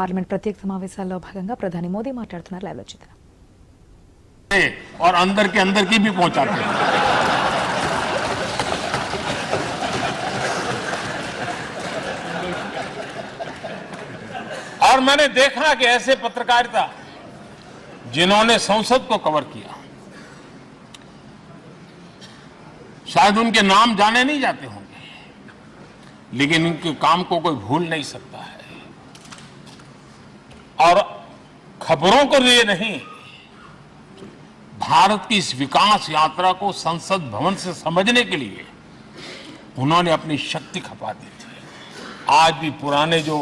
Parliament ప్రత్యేక సమావేశాల్లో భాగంగా ప్రధాని మోదీ మాట్లాడుతున్నారు. లైవ్ లో చూద్దాం. और अंदर के अंदर की भी पहुंचाते हैं। और मैंने देखा कि ऐसे पत्रकारिता जिन्होंने संसद को कवर किया, शायद उनके नाम जाने नहीं जाते होंगे, लेकिन उनके काम को कोई भूल नहीं सकता है। और खबरों को लिए नहीं, भारत की इस विकास यात्रा को संसद भवन से समझने के लिए उन्होंने अपनी शक्ति खपा दी थी। आज भी पुराने जो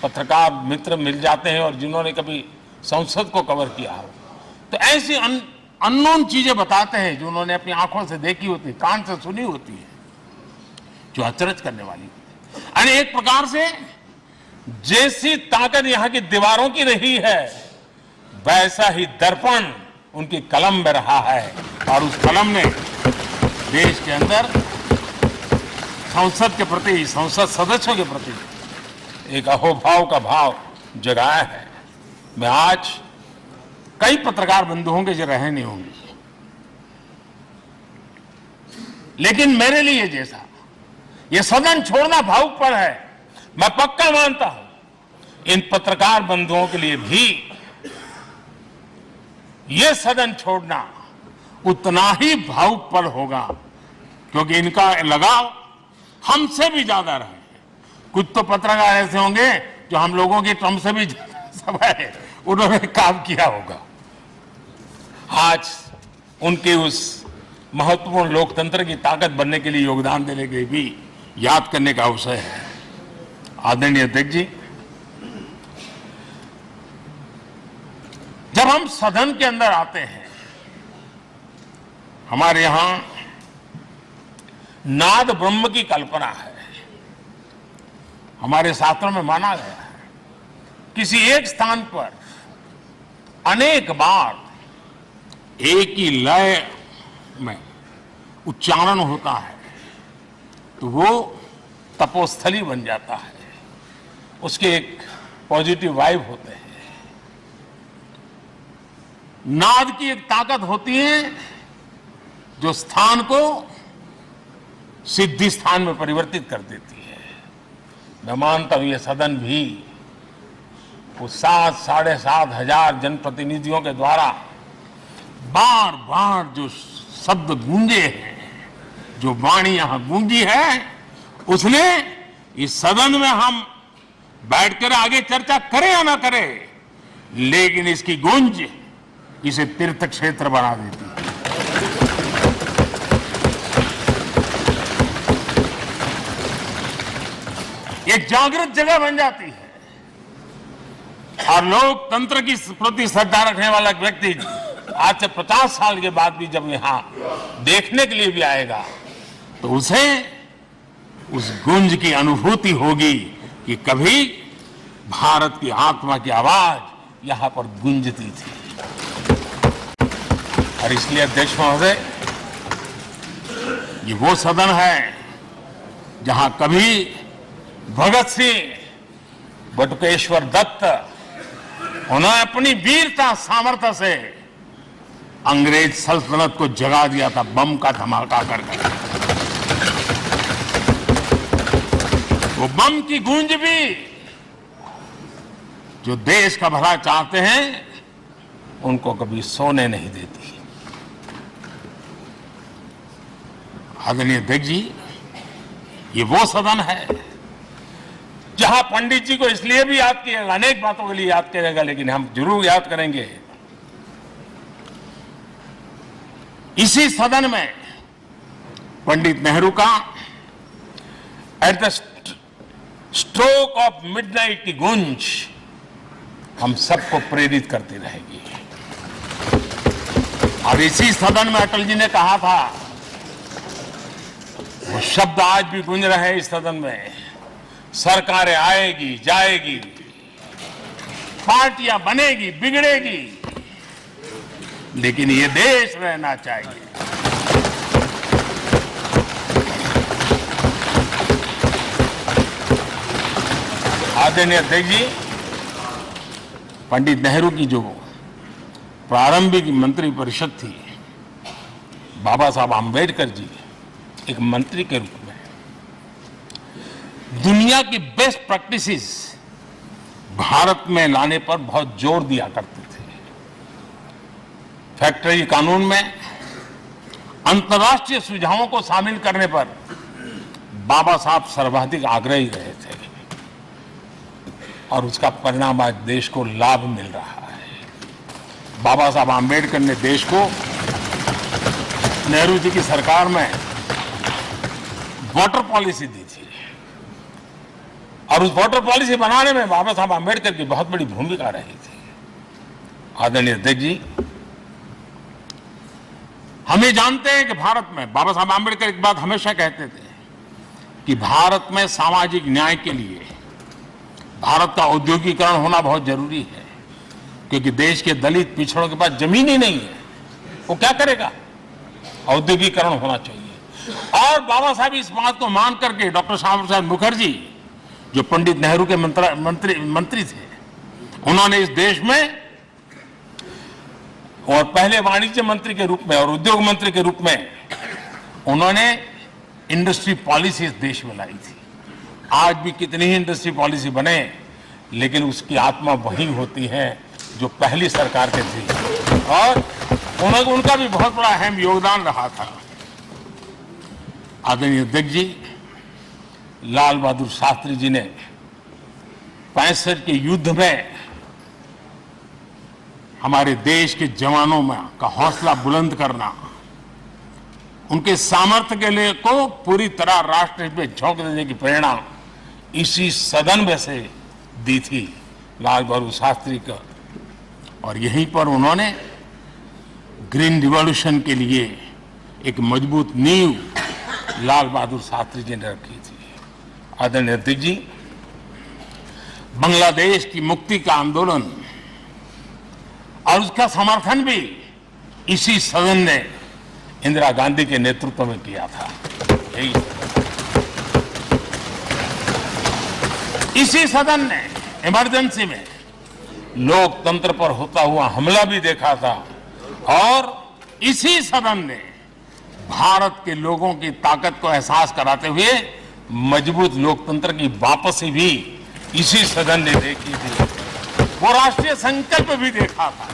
पत्रकार मित्र मिल जाते हैं और जिन्होंने कभी संसद को कवर किया हो, तो ऐसी अननोन चीजें बताते हैं जो उन्होंने अपनी आंखों से देखी होती, कान से सुनी होती है, जो अचरज करने वाली होती है। यानी एक प्रकार से जैसी ताकत यहां की दीवारों की रही है, वैसा ही दर्पण उनकी कलम में रहा है। और उस कलम ने देश के अंदर संसद के प्रति, संसद सदस्यों के प्रति एक अहोभाव का भाव जगाया है। मैं आज कई पत्रकार बंधु होंगे जो रहे नहीं होंगे, लेकिन मेरे लिए जैसा ये सदन छोड़ना भावुकपन है, मैं पक्का मानता हूं इन पत्रकार बंधुओं के लिए भी ये सदन छोड़ना उतना ही भावुकपन होगा, क्योंकि इनका लगाव हमसे भी ज्यादा रहे। कुछ तो पत्रकार ऐसे होंगे जो हम लोगों की ट्रम्प से भी समय उन्होंने काम किया होगा। आज उनके उस महत्वपूर्ण लोकतंत्र की ताकत बनने के लिए योगदान देने के भी याद करने का अवसर है। आदरणीय अध्यक्ष जी, जब हम सदन के अंदर आते हैं, हमारे यहां नाद ब्रह्म की कल्पना है। हमारे शास्त्रों में माना गया है किसी एक स्थान पर अनेक बार एक ही लय में उच्चारण होता है तो वो तपोस्थली बन जाता है, उसके एक पॉजिटिव वाइब होते हैं। नाद की एक ताकत होती है जो स्थान को सिद्धि स्थान में परिवर्तित कर देती है। मैं मानता हूं ये सदन भी उस 7,500 जनप्रतिनिधियों के द्वारा बार बार जो शब्द गूंजे हैं, जो वाणी यहां गूंजी है, उसने इस सदन में हम बैठकर आगे चर्चा करें या ना करें, लेकिन इसकी गूंज इसे तीर्थ क्षेत्र बना देती है। ये जागृत जगह बन जाती है और लोकतंत्र की प्रति श्रद्धा रखने वाला व्यक्ति आज से 50 साल के बाद भी जब यहां देखने के लिए भी आएगा तो उसे उस गूंज की अनुभूति होगी कि कभी भारत की आत्मा की आवाज यहां पर गूंजती थी। और इसलिए अध्यक्ष महोदय, ये वो सदन है जहां कभी भगत सिंह, बटुकेश्वर दत्त, उन्होंने अपनी वीरता सामर्थ्य से अंग्रेज सल्तनत को जगा दिया था बम का धमाका करके। वो बम की गूंज भी जो देश का भला चाहते हैं उनको कभी सोने नहीं देती। आदरणीय अध्यक्ष जी, ये वो सदन है जहां पंडित जी को इसलिए भी याद किएगा, अनेक बातों के लिए याद करेगा, लेकिन हम जरूर याद करेंगे इसी सदन में पंडित नेहरू का at the stroke of midnight की गूंज हम सबको प्रेरित करती रहेगी। और इसी सदन में अटल जी ने कहा था, वो शब्द आज भी गूंज रहे हैं इस सदन में, सरकारें आएगी जाएगी, पार्टियां बनेगी बिगड़ेगी, लेकिन ये देश रहना चाहिए। आदरणीय अध्यक्ष जी, पंडित नेहरू की जो प्रारंभिक मंत्रिपरिषद थी, बाबा साहब आम्बेडकर जी एक मंत्री के रूप में दुनिया की बेस्ट प्रैक्टिसेस भारत में लाने पर बहुत जोर दिया करते थे। फैक्ट्री कानून में अंतर्राष्ट्रीय सुझावों को शामिल करने पर बाबा साहब सर्वाधिक आग्रही रहे थे और उसका परिणाम आज देश को लाभ मिल रहा है। बाबा साहब आम्बेडकर ने देश को नेहरू जी की सरकार में वाटर पॉलिसी दी थी और उस वाटर पॉलिसी बनाने में बाबा साहब आम्बेडकर की बहुत बड़ी भूमिका रही थी। आदरणीय अध्यक्ष जी, हम ये जानते हैं कि भारत में बाबा साहब आम्बेडकर एक बात हमेशा कहते थे कि भारत में सामाजिक न्याय के लिए भारत का औद्योगिकरण होना बहुत जरूरी है, क्योंकि देश के दलित पिछड़ों के पास जमीन ही नहीं है, वो क्या करेगा? औद्योगिकरण होना चाहिए। और बाबा साहब इस बात को मान करके डॉक्टर श्यामा प्रसाद मुखर्जी जो पंडित नेहरू के मंत्री थे, उन्होंने इस देश में और पहले वाणिज्य मंत्री के रूप में और उद्योग मंत्री के रूप में उन्होंने इंडस्ट्री पॉलिसी इस देश में लाई थी। आज भी कितनी ही इंडस्ट्री पॉलिसी बने, लेकिन उसकी आत्मा वही होती है जो पहली सरकार के थी और उनका भी बहुत बड़ा अहम योगदान रहा था। आदरणीय अध्यक्ष जी, लाल बहादुर शास्त्री जी ने 65 के युद्ध में हमारे देश के जवानों में का हौसला बुलंद करना, उनके सामर्थ्य के लिए को पूरी तरह राष्ट्र में झोंक देने की प्रेरणा इसी सदन में से दी थी लाल बहादुर शास्त्री का। और यहीं पर उन्होंने ग्रीन रिवॉल्यूशन के लिए एक मजबूत नींव लाल बहादुर शास्त्री जी ने रखी थी। आदरणीय अध्यक्ष जी, बांग्लादेश की मुक्ति का आंदोलन और उसका समर्थन भी इसी सदन ने इंदिरा गांधी के नेतृत्व में किया था। इसी सदन ने इमरजेंसी में लोकतंत्र पर होता हुआ हमला भी देखा था और इसी सदन ने भारत के लोगों की ताकत को एहसास कराते हुए मजबूत लोकतंत्र की वापसी भी इसी सदन ने देखी थी। वो राष्ट्रीय संकल्प भी देखा था,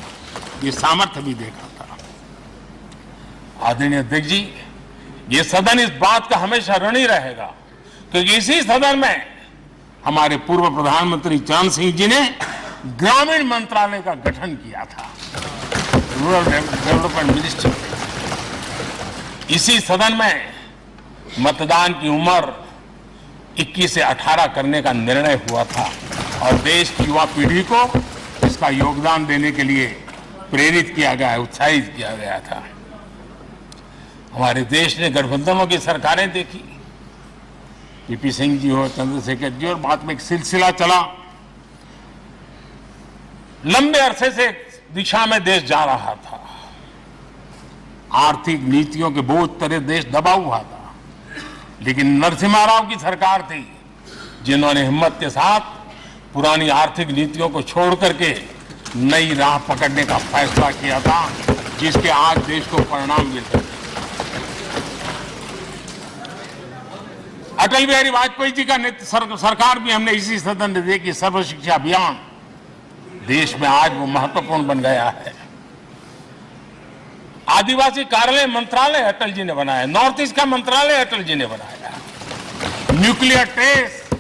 ये सामर्थ्य भी देखा था। आदरणीय अध्यक्ष जी, ये सदन इस बात का हमेशा ऋणी रहेगा, क्योंकि इसी सदन में हमारे पूर्व प्रधानमंत्री चरण सिंह जी ने ग्रामीण मंत्रालय का गठन किया था, रूरल डेवलपमेंट मिनिस्ट्री। इसी सदन में मतदान की उम्र 21 से 18 करने का निर्णय हुआ था और देश की युवा पीढ़ी को इसका योगदान देने के लिए प्रेरित किया गया, उत्साहित किया गया था। हमारे देश ने गठबंधनों की सरकारें देखी, पीपी सिंह जी हो, चंद्रशेखर जी, और बाद में एक सिलसिला चला। लंबे अरसे से दिशा में देश जा रहा था, आर्थिक नीतियों के बोझ तले देश दबा हुआ था, लेकिन नरसिम्हा राव की सरकार थी जिन्होंने हिम्मत के साथ पुरानी आर्थिक नीतियों को छोड़ करके नई राह पकड़ने का फैसला किया था, जिसके आज देश को परिणाम मिल रहे हैं। अटल बिहारी वाजपेयी जी का सरकार भी हमने इसी सदन ने देखी। सर्व शिक्षा अभियान देश में आज वो महत्वपूर्ण बन गया है। आदिवासी कार्यालय मंत्रालय अटल जी ने बनाया, नॉर्थ ईस्ट का मंत्रालय अटल जी ने बनाया, न्यूक्लियर टेस्ट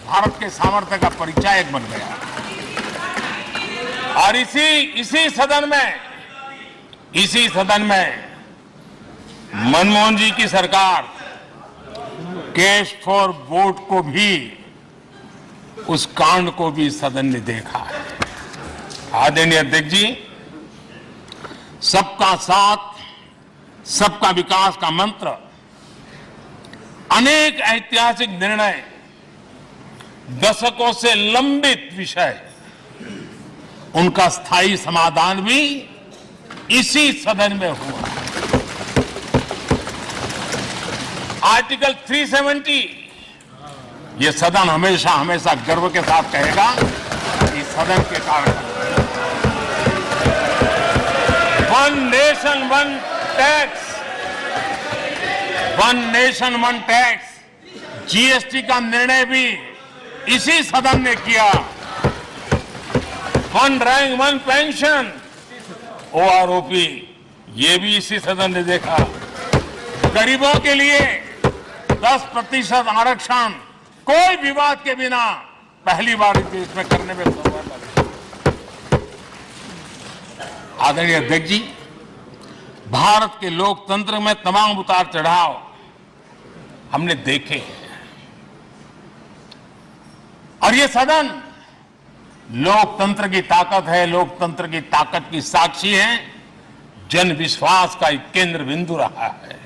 भारत के सामर्थ्य का परिचायक बन गया। और इसी सदन में मनमोहन जी की सरकार कैश फॉर वोट को भी, उस कांड को भी सदन ने देखा है। आदरणीय अध्यक्ष जी, सबका साथ सबका विकास का मंत्र, अनेक ऐतिहासिक निर्णय, दशकों से लंबित विषय, उनका स्थायी समाधान भी इसी सदन में हुआ। आर्टिकल 370, ये सदन हमेशा हमेशा गर्व के साथ कहेगा कि सदन के कारण one nation one tax, one nation one tax, GST का निर्णय भी इसी सदन ने किया। One rank one pension, OROP, ये भी इसी सदन ने देखा। गरीबों के लिए 10% आरक्षण कोई विवाद के बिना पहली बार इस देश में करने में सफल लगे। आदरणीय अध्यक्ष जी, भारत के लोकतंत्र में तमाम उतार चढ़ाव हमने देखे हैं और ये सदन लोकतंत्र की ताकत है, लोकतंत्र की ताकत की साक्षी है, जन विश्वास का एक केंद्र बिंदु रहा है।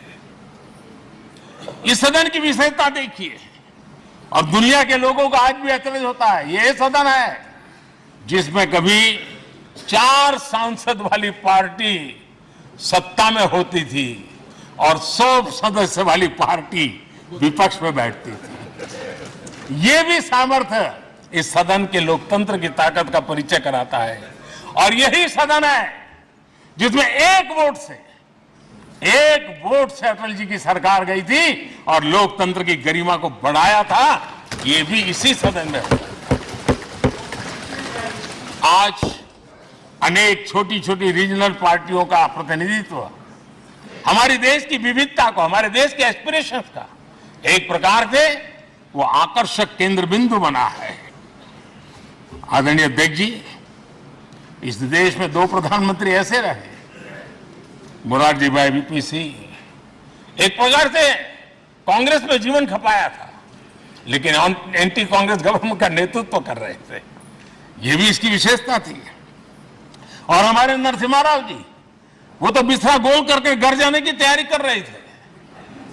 इस सदन की विशेषता देखिए और दुनिया के लोगों को आज भी अचरज होता है। यह सदन है जिसमें कभी 4 सांसद वाली पार्टी सत्ता में होती थी और 100 सदस्य वाली पार्टी विपक्ष में बैठती थी। ये भी सामर्थ्य इस सदन के लोकतंत्र की ताकत का परिचय कराता है और यही सदन है जिसमें एक वोट से अटल जी की सरकार गई थी और लोकतंत्र की गरिमा को बढ़ाया था। ये भी इसी सदन में हुआ। आज अनेक छोटी छोटी रीजनल पार्टियों का प्रतिनिधित्व हमारे देश की विविधता को, हमारे देश के एस्पिरेशंस का एक प्रकार से वो आकर्षक केंद्र बिंदु बना है। आदरणीय अध्यक्ष जी, इस देश में 2 प्रधानमंत्री ऐसे रहे, मोरारजी भाई वीपी सिंह एक प्रकार से कांग्रेस में जीवन खपाया था, लेकिन एंटी कांग्रेस गवर्नमेंट का नेतृत्व कर रहे थे। यह भी इसकी विशेषता थी। और हमारे नरसिम्हा राव जी, वो तो बिस्तरा गोल करके घर जाने की तैयारी कर रहे थे,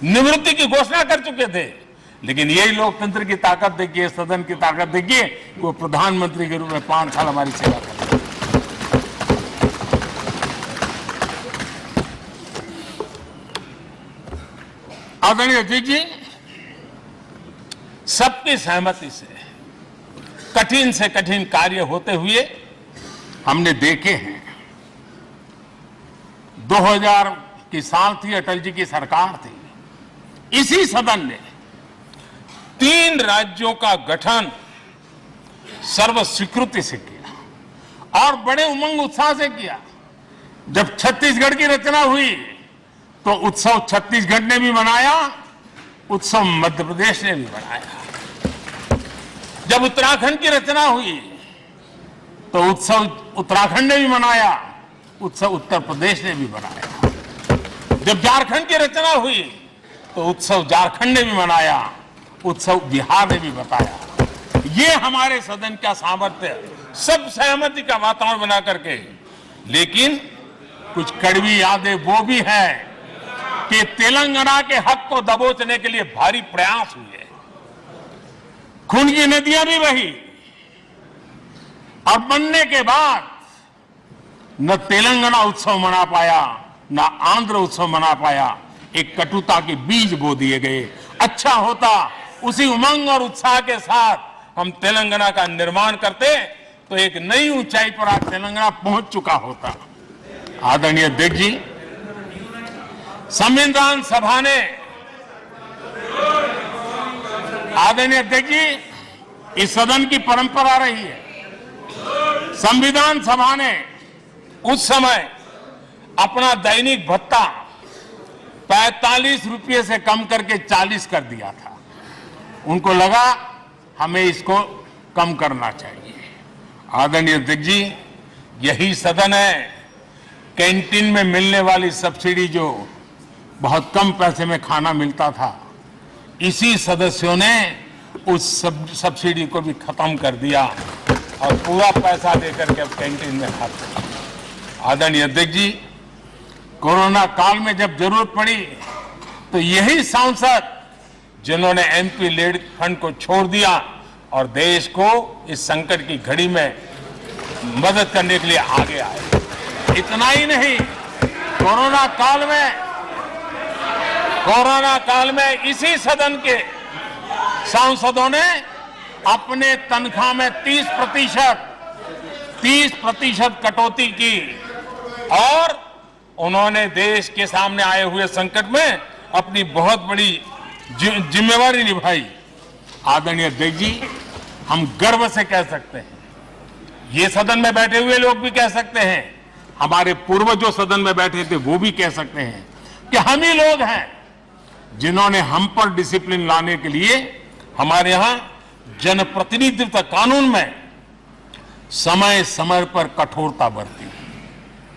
निवृत्ति की घोषणा कर चुके थे, लेकिन यही लोकतंत्र की ताकत देखिए, सदन की ताकत देखिए, वो प्रधानमंत्री के रूप में 5 साल हमारी सेवा कर रहे। आदरणीय अध्यक्ष जी, सबकी सहमति से कठिन कार्य होते हुए हमने देखे हैं। 2000 की साल थी, अटल जी की सरकार थी। इसी सदन ने 3 राज्यों का गठन सर्व स्वीकृति से किया और बड़े उमंग उत्साह से किया। जब छत्तीसगढ़ की रचना हुई तो उत्सव छत्तीसगढ़ ने भी मनाया, उत्सव मध्य प्रदेश ने भी मनाया। जब उत्तराखंड की रचना हुई तो उत्सव उत्तराखंड ने भी मनाया, उत्सव उत्तर प्रदेश ने भी मनाया। जब झारखंड की रचना हुई तो उत्सव झारखंड ने भी मनाया, उत्सव बिहार ने भी बताया। ये हमारे सदन का सामर्थ्य, सब सहमति का वातावरण बना करके। लेकिन कुछ कड़वी यादें वो भी हैं कि तेलंगाना के हक को दबोचने के लिए भारी प्रयास हुए, खून की नदियां भी बही और बनने के बाद न तेलंगाना उत्सव मना पाया, न आंध्र उत्सव मना पाया। एक कटुता के बीज बो दिए गए। अच्छा होता उसी उमंग और उत्साह के साथ हम तेलंगाना का निर्माण करते तो एक नई ऊंचाई पर आज तेलंगाना पहुंच चुका होता। आदरणीय अध्यक्ष जी, संविधान सभा ने, आदरणीय अध्यक्ष जी, इस सदन की परंपरा रही है। संविधान सभा ने उस समय अपना दैनिक भत्ता 45 रुपये से कम करके 40 कर दिया था। उनको लगा हमें इसको कम करना चाहिए। आदरणीय अध्यक्ष जी, यही सदन है कैंटीन में मिलने वाली सब्सिडी, जो बहुत कम पैसे में खाना मिलता था, इसी सदस्यों ने उस सब्सिडी को भी खत्म कर दिया और पूरा पैसा देकर के अब कैंटीन में खाते हैं। आदरणीय अध्यक्ष जी, कोरोना काल में जब जरूरत पड़ी तो यही सांसद जिन्होंने एमपी लेड फंड को छोड़ दिया और देश को इस संकट की घड़ी में मदद करने के लिए आगे आए। इतना ही नहीं, कोरोना काल में इसी सदन के सांसदों ने अपने तनख्वाह में 30% कटौती की और उन्होंने देश के सामने आए हुए संकट में अपनी बहुत बड़ी जिम्मेवारी निभाई। आदरणीय अध्यक्ष जी, हम गर्व से कह सकते हैं, ये सदन में बैठे हुए लोग भी कह सकते हैं, हमारे पूर्वज जो सदन में बैठे थे वो भी कह सकते हैं कि हम ही लोग हैं जिन्होंने हम पर डिसिप्लिन लाने के लिए हमारे यहां जनप्रतिनिधित्व कानून में समय समय पर कठोरता बरती।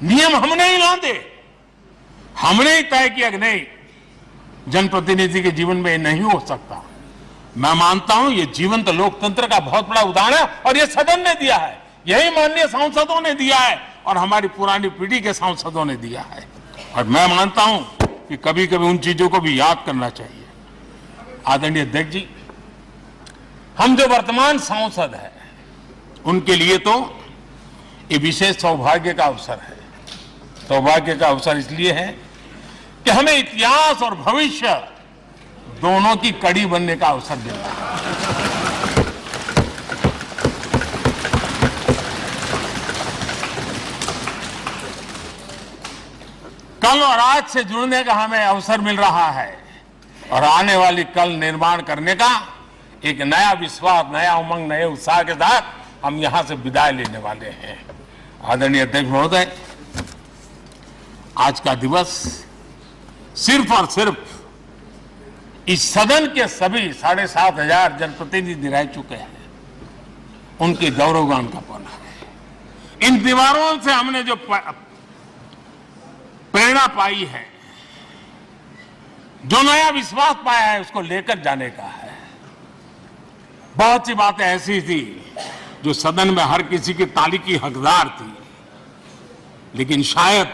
नियम हमने ही लादे, हमने ही तय किया कि नहीं, जनप्रतिनिधि के जीवन में ये नहीं हो सकता। मैं मानता हूं ये जीवंत लोकतंत्र का बहुत बड़ा उदाहरण है और ये सदन ने दिया है, यही माननीय सांसदों ने दिया है और हमारी पुरानी पीढ़ी के सांसदों ने दिया है। और मैं मानता हूं कि कभी कभी उन चीजों को भी याद करना चाहिए। आदरणीय अध्यक्ष जी, हम जो वर्तमान सांसद हैं उनके लिए तो ये विशेष सौभाग्य का अवसर है। सौभाग्य का अवसर इसलिए है कि हमें इतिहास और भविष्य दोनों की कड़ी बनने का अवसर मिल रहा है। कल और आज से जुड़ने का हमें अवसर मिल रहा है और आने वाली कल निर्माण करने का एक नया विश्वास, नया उमंग, नए उत्साह के साथ हम यहां से विदाई लेने वाले हैं। आदरणीय अध्यक्ष महोदय, आज का दिवस सिर्फ और सिर्फ इस सदन के सभी 7,500 जनप्रतिनिधि रह चुके हैं उनके गौरवगान का पल है। इन दीवारों से हमने जो प्रेरणा पाई है, जो नया विश्वास पाया है, उसको लेकर जाने का है। बहुत सी बातें ऐसी थी जो सदन में हर किसी की ताली की हकदार थी, लेकिन शायद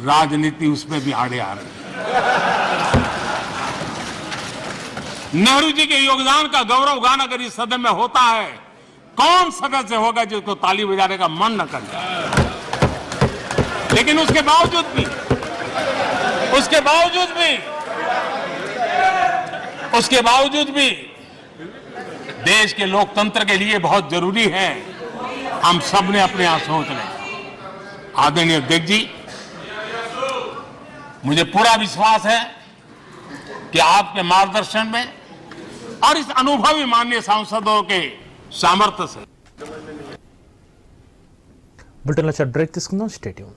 राजनीति उसमें भी आड़े आ रही है। नेहरू जी के योगदान का गौरव गान अगर इस सदन में होता है, कौन सदस्य होगा जिसको ताली बजाने का मन न कर जाए। लेकिन उसके बावजूद भी देश के लोकतंत्र के लिए बहुत जरूरी है हम सब ने अपने यहां सोच लें। आदरणीय अध्यक्ष जी, मुझे पूरा विश्वास है कि आपके मार्गदर्शन में और इस अनुभवी माननीय सांसदों के सामर्थ्य से बुलेटिన్లో బ్రేక్ తీసుకుందాం. Stay tune.